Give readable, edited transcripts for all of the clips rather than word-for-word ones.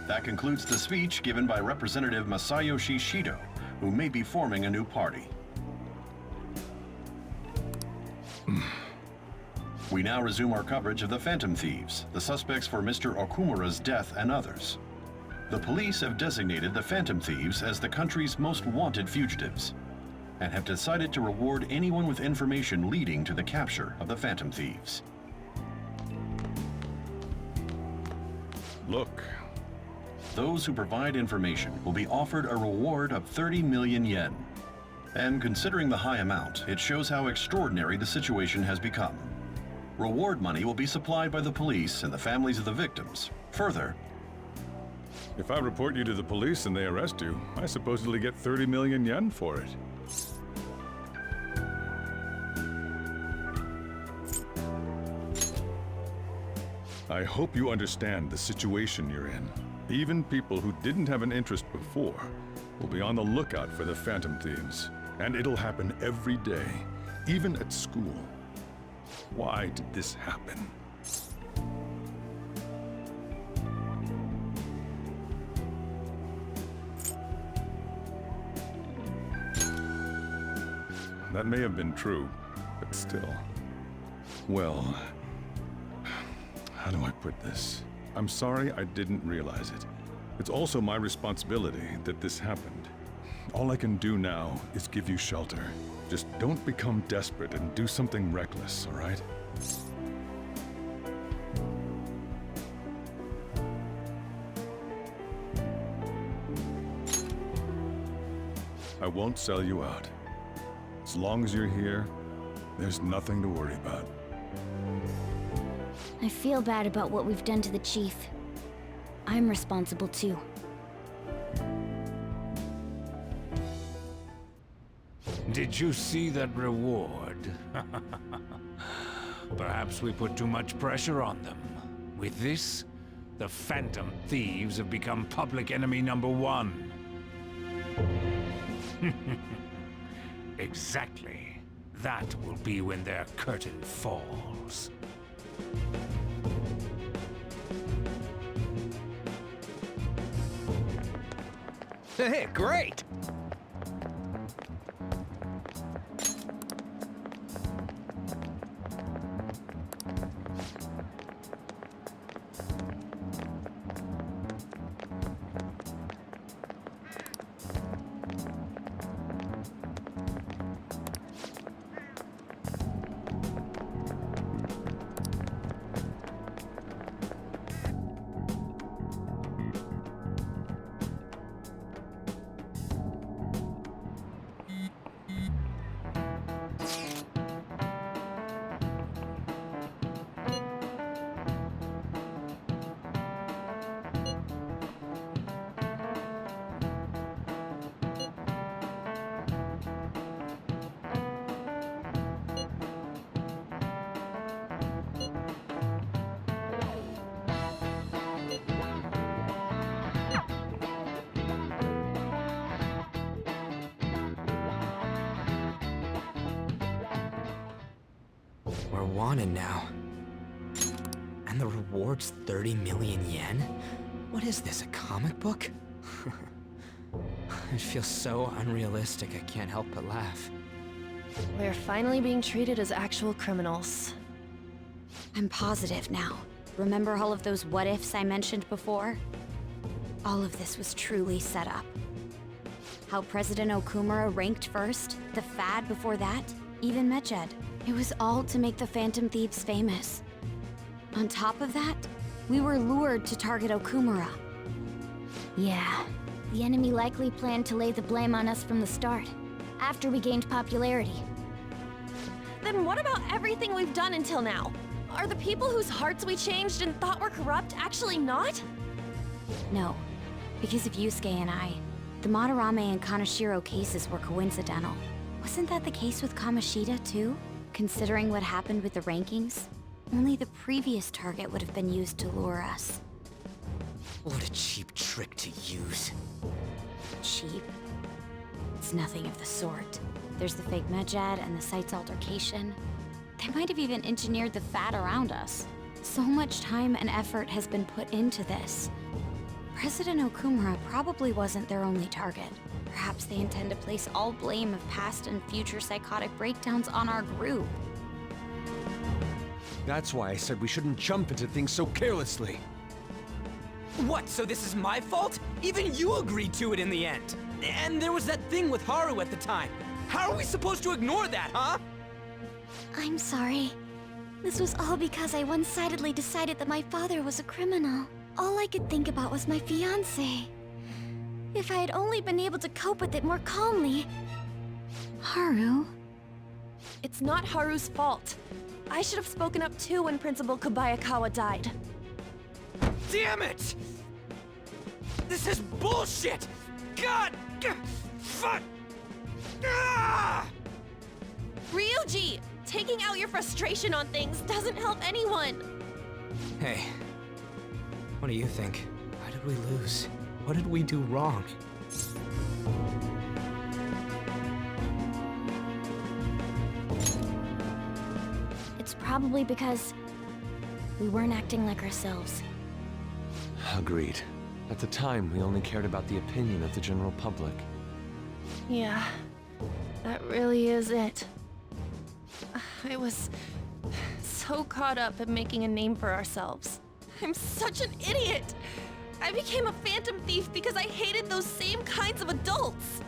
That concludes the speech given by Representative Masayoshi Shido, who may be forming a new party. We now resume our coverage of the Phantom Thieves, the suspects for Mr. Okumura's death and others. The police have designated the Phantom Thieves as the country's most wanted fugitives, and have decided to reward anyone with information leading to the capture of the Phantom Thieves. Look. Those who provide information will be offered a reward of 30 million yen. And considering the high amount, it shows how extraordinary the situation has become. Reward money will be supplied by the police and the families of the victims. Further, If I report you to the police and they arrest you, I supposedly get 30 million yen for it. I hope you understand the situation you're in. Even people who didn't have an interest before will be on the lookout for the Phantom Thieves. And it'll happen every day, even at school. Why did this happen? That may have been true, but still. Well, how do I put this? I'm sorry I didn't realize it. It's also my responsibility that this happened. All I can do now is give you shelter. Just don't become desperate and do something reckless, all right? I won't sell you out. As long as you're here, there's nothing to worry about. I feel bad about what we've done to the chief. I'm responsible too. Did you see that reward? Perhaps we put too much pressure on them. With this, the Phantom Thieves have become public enemy #1. Exactly. That will be when their curtain falls. Hey, great! We're wanted now. And the reward's 30 million yen? What is this, a comic book? It feels so unrealistic I can't help but laugh. We're finally being treated as actual criminals. I'm positive now. Remember all of those what-ifs I mentioned before? All of this was truly set up. How President Okumura ranked first, the fad before that, even Mechad. It was all to make the Phantom Thieves famous. On top of that, we were lured to target Okumura. Yeah, the enemy likely planned to lay the blame on us from the start, after we gained popularity. Then what about everything we've done until now? Are the people whose hearts we changed and thought were corrupt actually not? No, because of Yusuke and I, the Madarame and Kaneshiro cases were coincidental. Wasn't that the case with Kamoshida too? Considering what happened with the rankings, only the previous target would have been used to lure us. What a cheap trick to use. Cheap? It's nothing of the sort. There's the fake Mejad and the site's altercation. They might have even engineered the fad around us. So much time and effort has been put into this. President Okumura probably wasn't their only target. Perhaps they intend to place all blame of past and future psychotic breakdowns on our group. That's why I said we shouldn't jump into things so carelessly. What, so this is my fault? Even you agreed to it in the end. And there was that thing with Haru at the time. How are we supposed to ignore that, huh? I'm sorry. This was all because I one-sidedly decided that my father was a criminal. All I could think about was my fiancé. If I had only been able to cope with it more calmly... Haru? It's not Haru's fault. I should have spoken up too when Principal Kobayakawa died. Damn it! This is bullshit! God! Fuck! Ah! Ryuji! Taking out your frustration on things doesn't help anyone! Hey, what do you think? Why did we lose? What did we do wrong? It's probably because we weren't acting like ourselves. Agreed. At the time, we only cared about the opinion of the general public. Yeah, that really is it. I was so caught up in making a name for ourselves. I'm such an idiot! I became a phantom thief because I hated those same kinds of adults!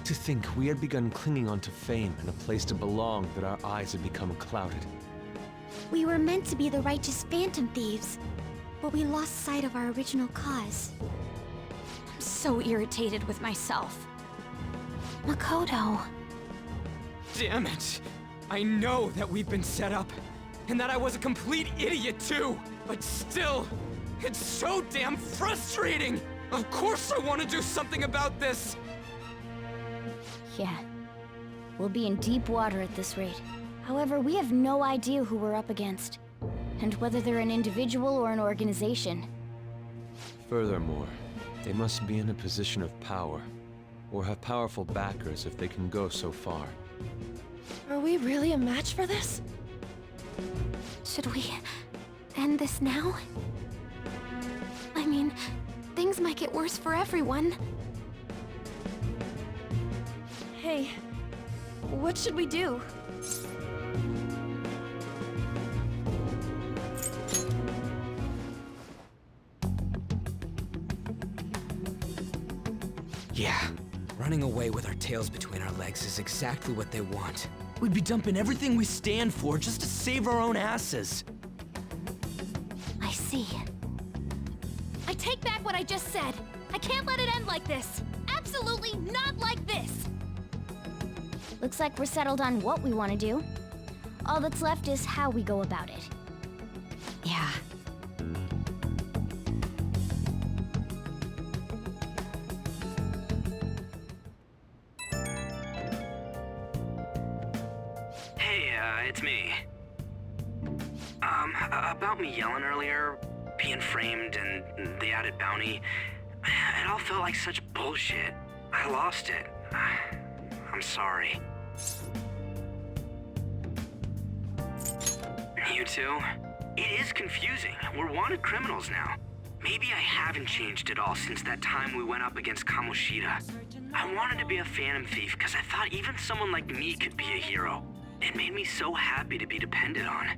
To think we had begun clinging onto fame and a place to belong that our eyes had become clouded. We were meant to be the righteous phantom thieves, but we lost sight of our original cause. I'm so irritated with myself. Makoto. Damn it! I know that we've been set up, and that I was a complete idiot too! But still, it's so damn frustrating! Of course I want to do something about this! Yeah. We'll be in deep water at this rate. However, we have no idea who we're up against, and whether they're an individual or an organization. Furthermore, they must be in a position of power, or have powerful backers if they can go so far. Are we really a match for this? Should we end this now? I mean, things might get worse for everyone. Hey, what should we do? Yeah, running away with our tails between our legs is exactly what they want. We'd be dumping everything we stand for just to save our own asses. I see. I take back what I just said. I can't let it end like this. Absolutely not like this! Looks like we're settled on what we want to do. All that's left is how we go about it. Yeah. Hey, it's me. About me yelling earlier, being framed, and the added bounty, it all felt like such bullshit. I lost it. I'm sorry. You too? It is confusing. We're wanted criminals now. Maybe I haven't changed at all since that time we went up against Kamoshida. I wanted to be a phantom thief because I thought even someone like me could be a hero. It made me so happy to be depended on.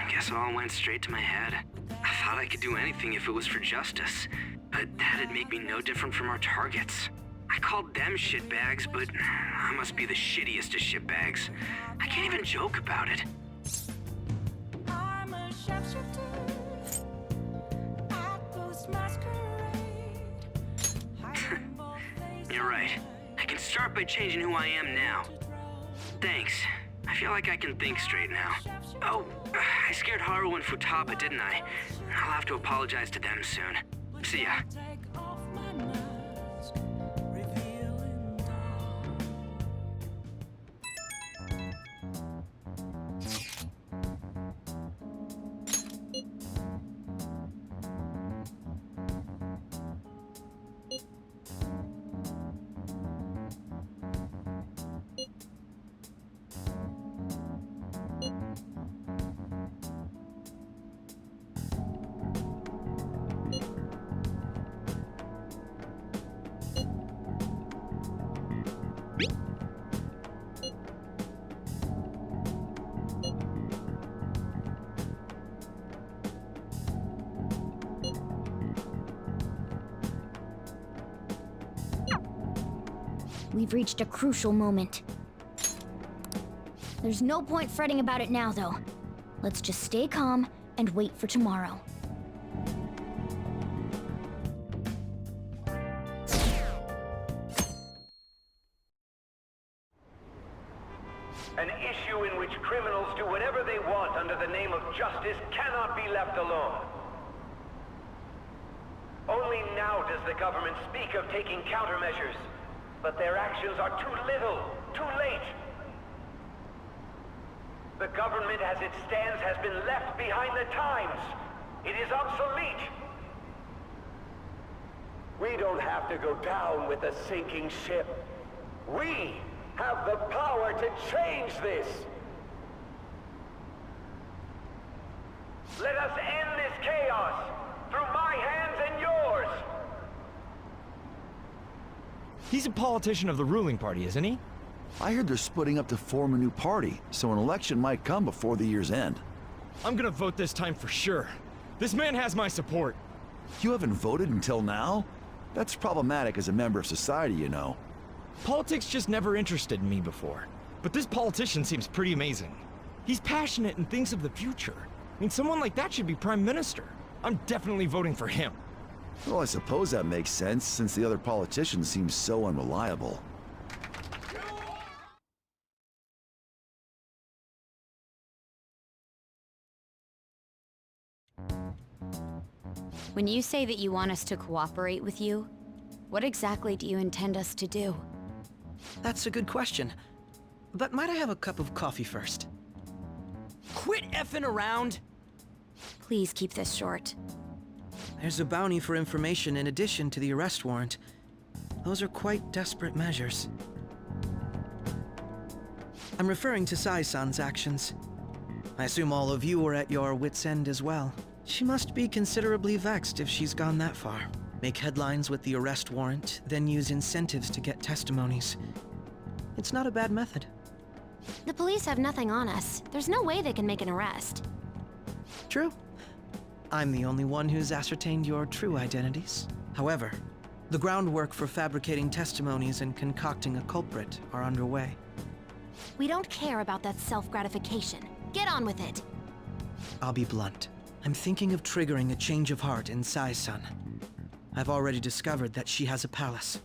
Guess it all went straight to my head. I thought I could do anything if it was for justice, but that'd make me no different from our targets. I called them shitbags, but I must be the shittiest of shitbags. I can't even joke about it. I'm a sharpshooter at Post Masquerade. You're right. I can start by changing who I am now. Thanks. I feel like I can think straight now. Oh, I scared Haru and Futaba, didn't I? I'll have to apologize to them soon. See ya. Take off my mask, revealing dawn. We've reached a crucial moment. There's no point fretting about it now, though. Let's just stay calm and wait for tomorrow. An issue in which criminals do whatever they want under the name of justice cannot be left alone. Only now does the government speak of taking countermeasures, but their actions are too little, too late. The government as it stands has been left behind the times. It is obsolete. We don't have to go down with a sinking ship. We have the power to change this. Let us end this chaos through my hands and yours. He's a politician of the ruling party, isn't he? I heard they're splitting up to form a new party, so an election might come before the year's end. I'm gonna vote this time for sure. This man has my support. You haven't voted until now? That's problematic as a member of society, you know. Politics just never interested me before. But this politician seems pretty amazing. He's passionate and thinks of the future. I mean, someone like that should be prime minister. I'm definitely voting for him. Well, I suppose that makes sense, since the other politicians seem so unreliable. When you say that you want us to cooperate with you, what exactly do you intend us to do? That's a good question. But might I have a cup of coffee first? Quit effing around! Please keep this short. There's a bounty for information in addition to the arrest warrant. Those are quite desperate measures. I'm referring to Sae-san's actions. I assume all of you were at your wits' end as well. She must be considerably vexed if she's gone that far. Make headlines with the arrest warrant, then use incentives to get testimonies. It's not a bad method. The police have nothing on us. There's no way they can make an arrest. True. I'm the only one who's ascertained your true identities. However, the groundwork for fabricating testimonies and concocting a culprit are underway. We don't care about that self-gratification. Get on with it. I'll be blunt. I'm thinking of triggering a change of heart in Sae-san. I've already discovered that she has a palace.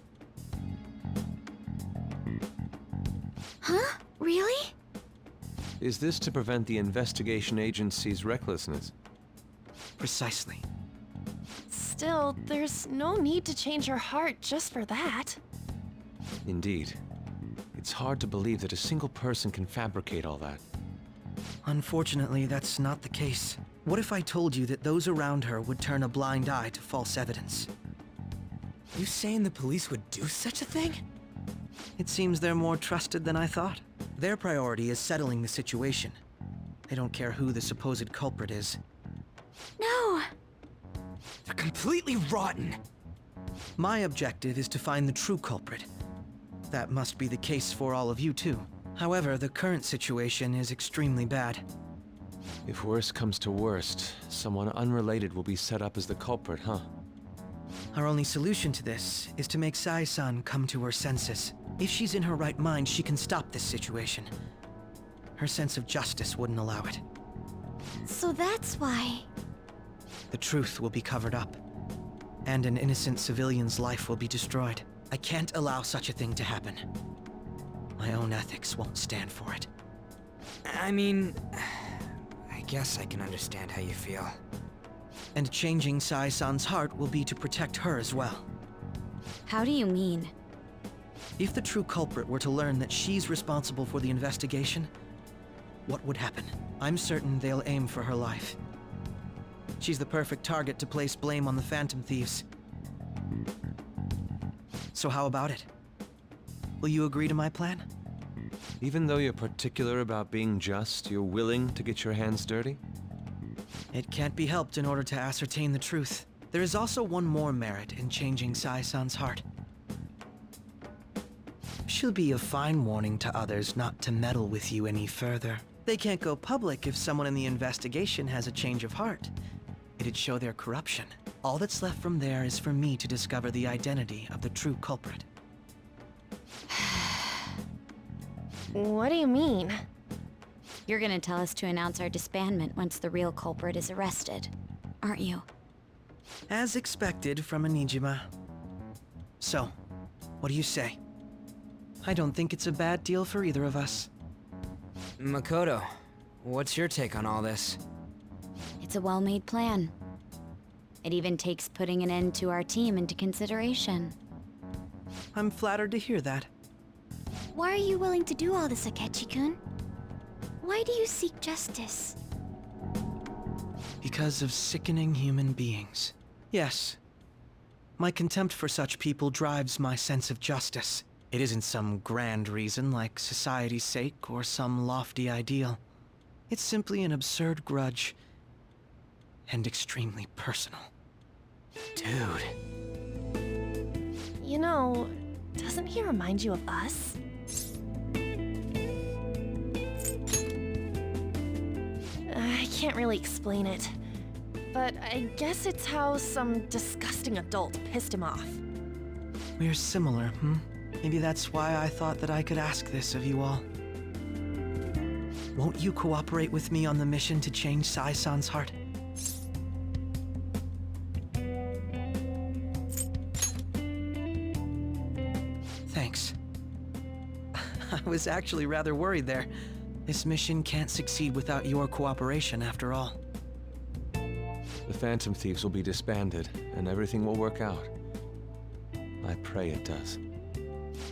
Huh? Really? Is this to prevent the investigation agency's recklessness? Precisely. Still, there's no need to change her heart just for that. Indeed. It's hard to believe that a single person can fabricate all that. Unfortunately, that's not the case. What if I told you that those around her would turn a blind eye to false evidence? You saying the police would do such a thing? It seems they're more trusted than I thought. Their priority is settling the situation. They don't care who the supposed culprit is. No! They're completely rotten! My objective is to find the true culprit. That must be the case for all of you too. However, the current situation is extremely bad. If worst comes to worst, someone unrelated will be set up as the culprit, huh? Our only solution to this is to make Sae-san come to her senses. If she's in her right mind, she can stop this situation. Her sense of justice wouldn't allow it. So that's why... The truth will be covered up, and an innocent civilian's life will be destroyed. I can't allow such a thing to happen. My own ethics won't stand for it. I mean... I guess I can understand how you feel. And changing Sae-san's heart will be to protect her as well. How do you mean? If the true culprit were to learn that she's responsible for the investigation, what would happen? I'm certain they'll aim for her life. She's the perfect target to place blame on the Phantom Thieves. So how about it? Will you agree to my plan? Even though you're particular about being just, you're willing to get your hands dirty? It can't be helped in order to ascertain the truth. There is also one more merit in changing Sae-san's heart. She'll be a fine warning to others not to meddle with you any further. They can't go public if someone in the investigation has a change of heart. It'd show their corruption. All that's left from there is for me to discover the identity of the true culprit. What do you mean? You're gonna tell us to announce our disbandment once the real culprit is arrested, aren't you? As expected from a Niijima. So, what do you say? I don't think it's a bad deal for either of us. Makoto, what's your take on all this? It's a well-made plan. It even takes putting an end to our team into consideration. I'm flattered to hear that. Why are you willing to do all this, Akechi-kun? Why do you seek justice? Because of sickening human beings. Yes. My contempt for such people drives my sense of justice. It isn't some grand reason like society's sake or some lofty ideal. It's simply an absurd grudge. And extremely personal. Dude. You know, doesn't he remind you of us? I can't really explain it, but I guess it's how some disgusting adult pissed him off. We're similar, hmm? Maybe that's why I thought that I could ask this of you all. Won't you cooperate with me on the mission to change Sae-san's heart? Thanks. I was actually rather worried there. This mission can't succeed without your cooperation, after all. The Phantom Thieves will be disbanded, and everything will work out. I pray it does.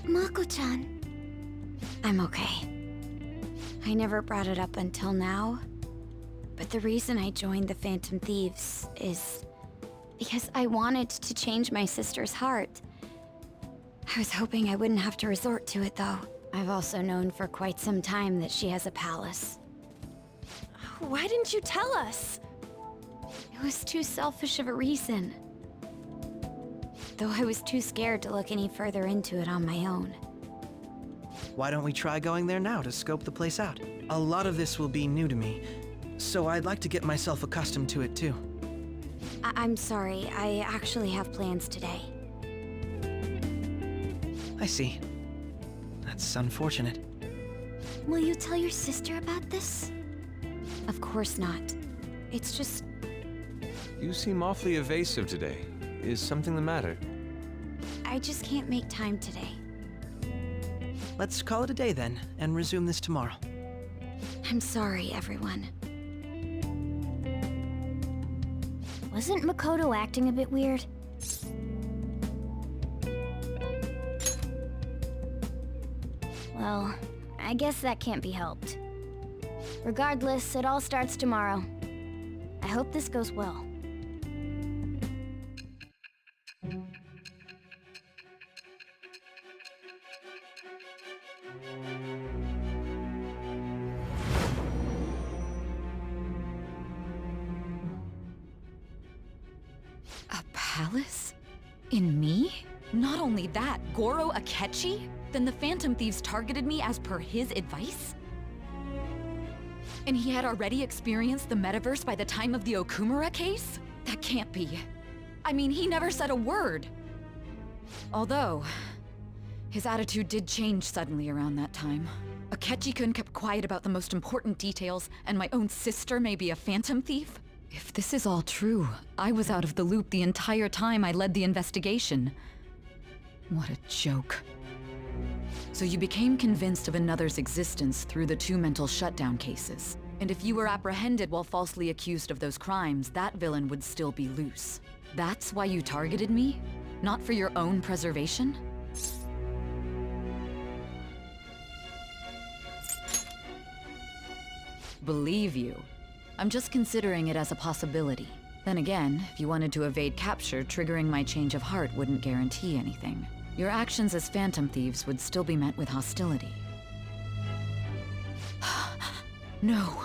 Mako-chan. I'm okay. I never brought it up until now, but the reason I joined the Phantom Thieves is because I wanted to change my sister's heart. I was hoping I wouldn't have to resort to it, though. I've also known for quite some time that she has a palace. Why didn't you tell us? It was too selfish of a reason. Though I was too scared to look any further into it on my own. Why don't we try going there now to scope the place out? A lot of this will be new to me, so I'd like to get myself accustomed to it too. I'm sorry, I actually have plans today. I see. That's unfortunate. Will you tell your sister about this? Of course not. It's just... You seem awfully evasive today. Is something the matter? I just can't make time today. Let's call it a day then, and resume this tomorrow. I'm sorry, everyone. Wasn't Makoto acting a bit weird? Well, I guess that can't be helped. Regardless, it all starts tomorrow. I hope this goes well. A palace? In me? Not only that, Goro Akechi? Then the Phantom Thieves targeted me as per his advice? And he had already experienced the metaverse by the time of the Okumura case? That can't be. I mean, he never said a word. Although, his attitude did change suddenly around that time. Akechi-kun kept quiet about the most important details, and my own sister may be a Phantom Thief? If this is all true, I was out of the loop the entire time I led the investigation. What a joke. So you became convinced of another's existence through the two mental shutdown cases. And if you were apprehended while falsely accused of those crimes, that villain would still be loose. That's why you targeted me? Not for your own preservation? Believe you. I'm just considering it as a possibility. Then again, if you wanted to evade capture, triggering my change of heart wouldn't guarantee anything. Your actions as Phantom Thieves would still be met with hostility. No.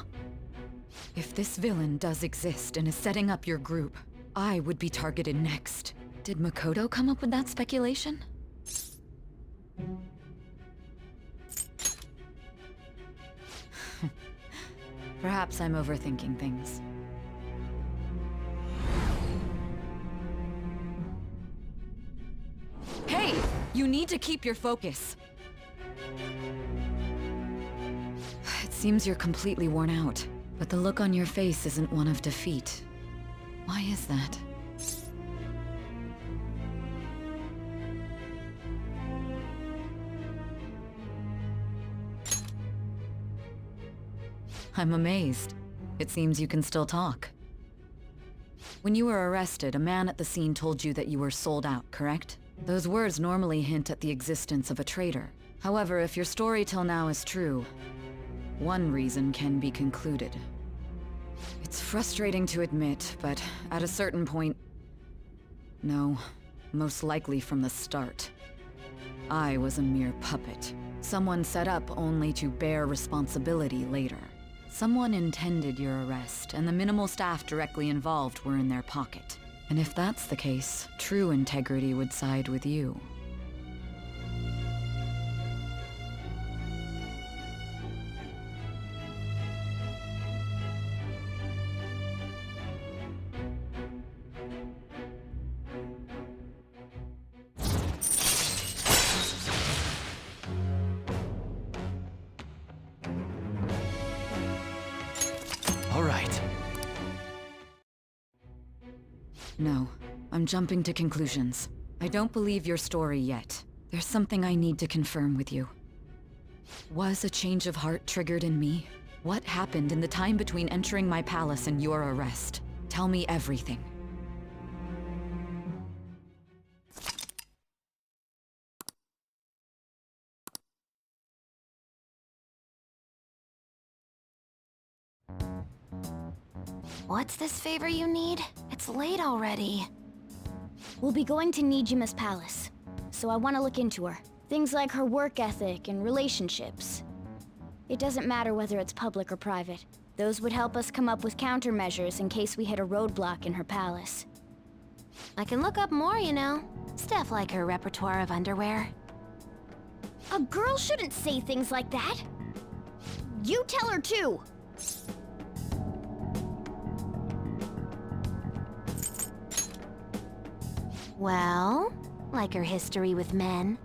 If this villain does exist and is setting up your group, I would be targeted next. Did Makoto come up with that speculation? Perhaps I'm overthinking things. Hey! You need to keep your focus. seems you're completely worn out, but the look on your face isn't one of defeat. Why is that? I'm amazed. It seems you can still talk. When you were arrested, a man at the scene told you that you were sold out, correct? Those words normally hint at the existence of a traitor. However, if your story till now is true, one reason can be concluded. It's frustrating to admit, but at a certain point... No, most likely from the start. I was a mere puppet. Someone set up only to bear responsibility later. Someone intended your arrest, and the minimal staff directly involved were in their pocket. And if that's the case, true integrity would side with you. All right. No, I'm jumping to conclusions. I don't believe your story yet. There's something I need to confirm with you. Was a change of heart triggered in me? What happened in the time between entering my palace and your arrest? Tell me everything. What's this favor you need? It's late already. We'll be going to Niijima's palace, so I want to look into her. Things like her work ethic and relationships. It doesn't matter whether it's public or private. Those would help us come up with countermeasures in case we hit a roadblock in her palace. I can look up more, you know. Stuff like her repertoire of underwear. A girl shouldn't say things like that. You tell her too. Well, like her history with men.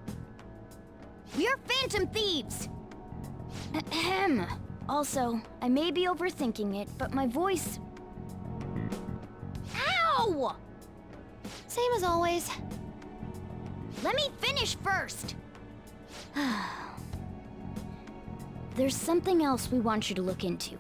We're phantom thieves! Ahem. Also, I may be overthinking it, but my voice... Ow! Same as always. Let me finish first! There's something else we want you to look into.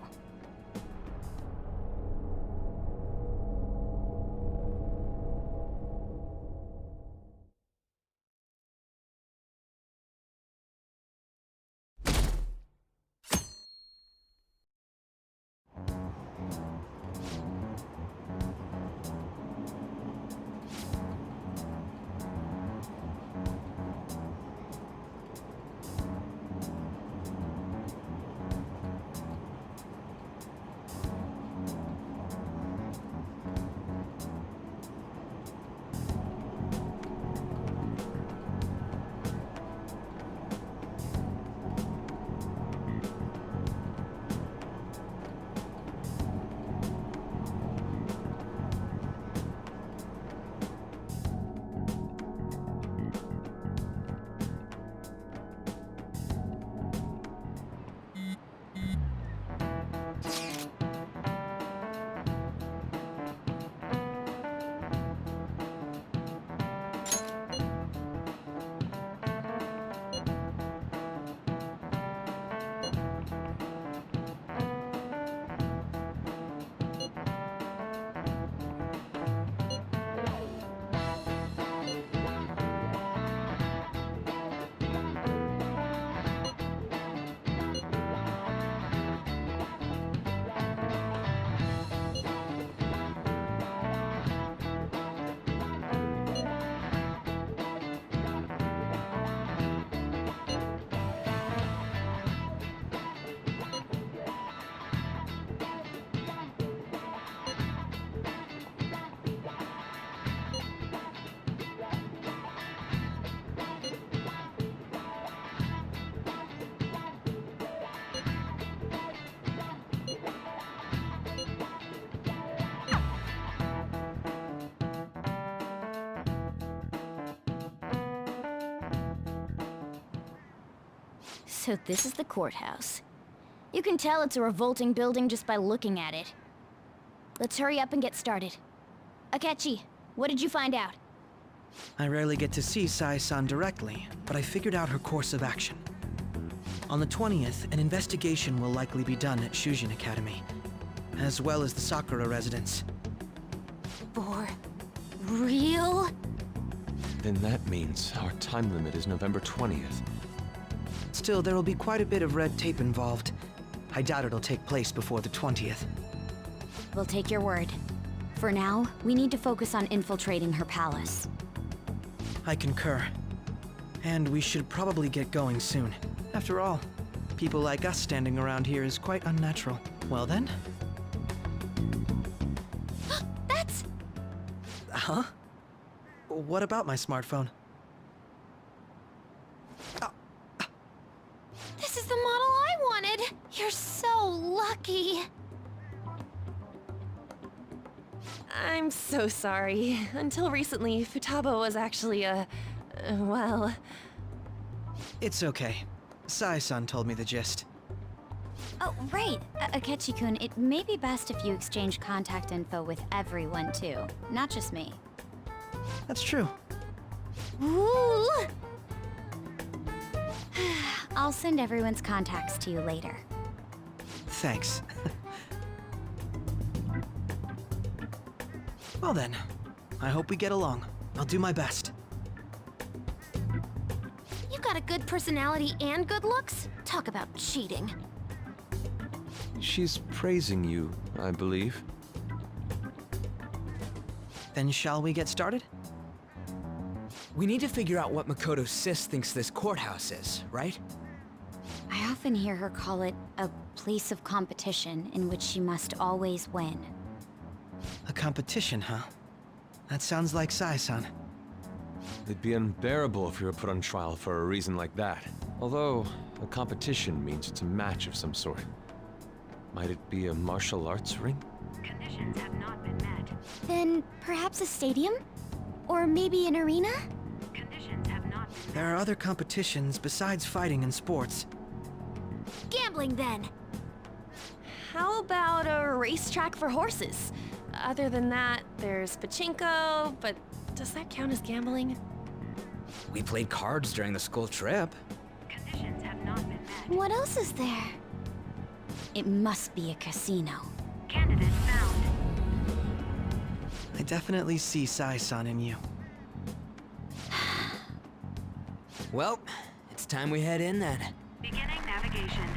So this is the courthouse. You can tell it's a revolting building just by looking at it. Let's hurry up and get started. Akechi, what did you find out? I rarely get to see Sae-san directly, but I figured out her course of action. On the 20th, an investigation will likely be done at Shujin Academy, as well as the Sakura residence. For real? Then that means our time limit is November 20th. Still, there will be quite a bit of red tape involved. I doubt it'll take place before the 20th. We'll take your word. For now, we need to focus on infiltrating her palace. I concur. And we should probably get going soon. After all, people like us standing around here is quite unnatural. Well then? That's... Huh? What about my smartphone? This is the model I wanted! You're so lucky! I'm so sorry. Until recently, Futaba was actually well... It's okay. Sae-san told me the gist. Oh, right. Akechi-kun, it may be best if you exchange contact info with everyone, too. Not just me. That's true. Ooh! I'll send everyone's contacts to you later. Thanks. Well then, I hope we get along. I'll do my best. You've got a good personality and good looks? Talk about cheating. She's praising you, I believe. Then shall we get started? We need to figure out what Makoto's sis thinks this courthouse is, right? I often hear her call it a place of competition in which she must always win. A competition, huh? That sounds like Sae-san. It'd be unbearable if you were put on trial for a reason like that. Although, a competition means it's a match of some sort. Might it be a martial arts ring? Conditions have not been met. Then perhaps a stadium? Or maybe an arena? Conditions have not been met. There are other competitions besides fighting and sports. Gambling, then! How about a racetrack for horses? Other than that, there's pachinko, but does that count as gambling? We played cards during the school trip. Conditions have not been met. What else is there? It must be a casino. Candidate found. I definitely see Sae-san in you. Well, it's time we head in then. Beginning navigation.